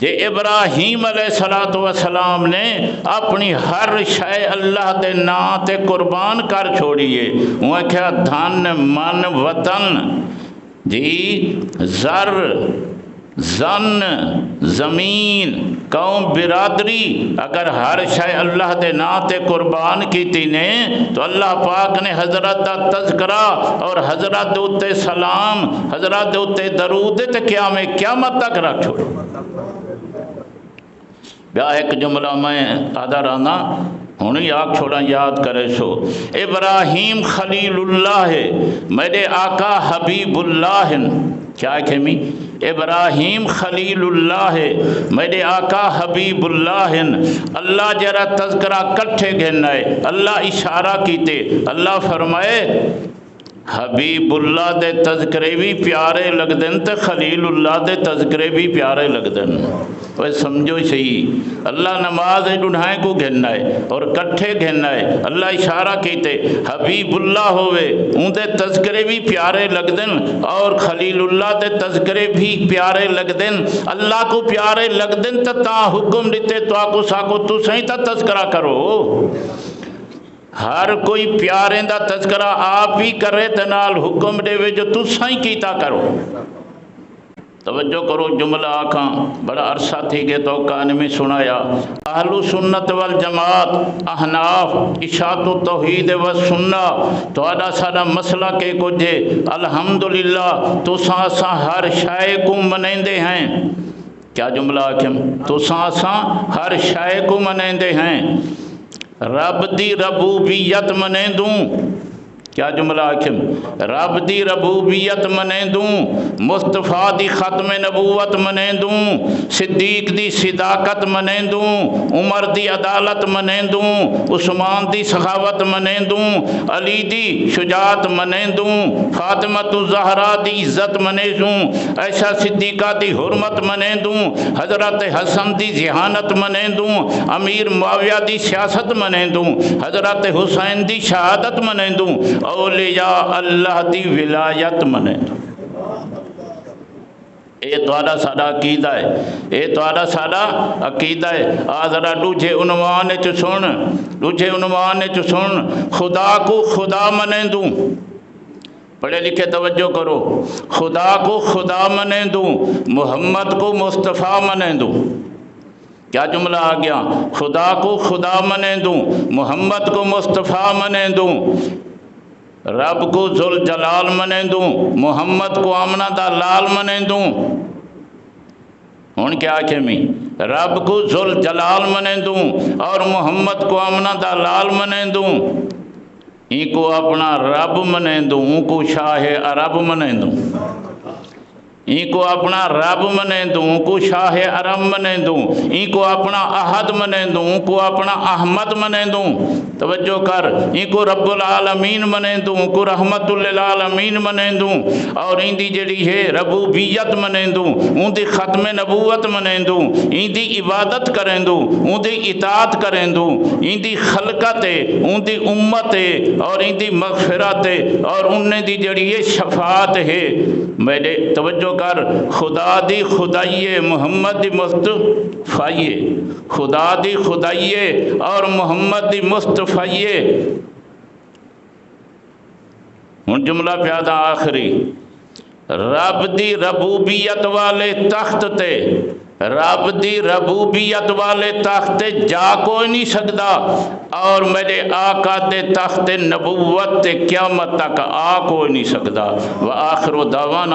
جے ابراہیم علیہ السلام نے اپنی ہر شے اللہ دے نام تے قربان کر چھوڑیے، وہ کیا دھن من وطن جی زر زن زمین قوم برادری اگر ہر شے اللہ دے نام تے قربان کیتی نے تو اللہ پاک نے حضرت دا تذکرہ اور حضرت اتے سلام حضرت اتے درود تے قیامت تک رکھ چھوڑ۔ بیا ایک جملہ میں آدھا رانا ہونی آگ چھوڑا یاد کرے سو، ابراہیم خلیل اللہ ہے میرے آقا حبیب اللہ ہیں، کیا کہمی ابراہیم خلیل اللہ ہے میرے آقا حبیب اللہ ہیں۔ اللہ جرا تذکرہ کٹھے گھنائے، اللہ اشارہ کیتے، اللہ فرمائے حبیب اللہ دے تذکرے بھی پیارے لگ دن تے خلیل اللہ دے تذکرے بھی پیارے لگ دن۔ وہ سمجھو صحیح، اللہ نماز ڈھنائے کو گھنائے اور کٹھے گھنائے، اللہ اشارہ کیتے حبیب اللہ ہوئے ان دے تذکرے بھی پیارے لگ دن اور خلیل اللہ دے تذکرے بھی پیارے لگ دن۔ اللہ کو پیارے لگ دن تا حکم دیتے تو آکو ساکو تو صحیح تا تذکرہ کرو۔ ہر کوئی پیارے دا تذکرہ آپ ہی کرے تنال حکم دے وے جو تو صحیح کیتا کرو۔ توجہ کرو جملہ آکھاں بڑا عرصہ تھی کہ تو کان میں سنایا، اہل سنت والجماعت احناف اشاعت و توحید و سنہ تو آدھا سادہ مسئلہ کے کجھے الحمدللہ تو سانساں ہر شائع کو منیندے ہیں۔ کیا جملہ آکھیں تو سانساں ہر شائع کو منیندے ہیں، رب دی ربوبیت منے دوں۔ کیا جملہ آکھیں رب دی ربوبیت منے دوں، مصطفیٰ دی ختم نبوت منے دوں، صدیق دی صداقت منے دوں، عمر دی عدالت منے دوں، عثمان دی سخاوت منے دوں، علی دی شجاعت منے دوں، فاطمہ الزہرا دی عزت منے دوں، عائشہ صدیقہ دی حرمت منے دوں، حضرت حسن دی ذہانت منے دوں، امیر معاویہ دی سیاست منے دوں، حضرت حسین دی شہادت منے دوں، اولیاء اللہ دی ولایت منے دوں۔ اے توڑا ساڑا عقیدہ ہے، اے توڑا ساڑا عقیدہ ہے۔ آذرہ دوجھے عنوان سن، خدا کو خدا منے دوں۔ پڑھے لکھے توجہ کرو، خدا کو خدا منے دوں، محمد کو مصطفیٰ منے دوں۔ کیا جملہ آ گیا؟ خدا کو خدا منے دوں، محمد کو مصطفیٰ منے دوں، رب کو ذوالجلال منے دوں، محمد کو آمنہ دا لال منے دوں۔ ان کیا کہمی رب کو ذوالجلال منے دوں اور محمد کو آمنہ دا لال منے دوں، ان کو اپنا رب منے دوں، ان کو شاہ عرب منے دوں، ان کو اپنا رب منے دوں، ان کو شاہ عرب منے دوں، ان کو اپنا احد منے دوں، ان کو اپنا احمد منے دوں۔ توجہ کر، ان کو رب العالمین منے دوں، ان کو رحمت للعالمین منے دوں، اور ان دی جڑی ہے ربوبیت منے دوں، ان دی ختم نبوت منے دوں، ان دی عبادت کریں دوں، ان دی اطاعت کریں دوں، ان دی خلقت ہے، ان دی امت ہے اور ان دی مغفرت ہے اور ان دی جڑی ہے شفاعت ہے۔ میرے توجہ کر، خدا دی خدائیے محمد دی مصطفیٰیے، خدا دی خدائیے اور محمد دی مصطفیٰیے۔ ان جملہ پیادہ آخری، رب دی ربوبیت والے تخت تے، رب دی ربوبیت والے تخت جا کوئی نہیں سکتا اور میرے آقا دے تخت نبوت تے قیامت تک آ کوئی نہیں سکتا۔ وآخر دعوانا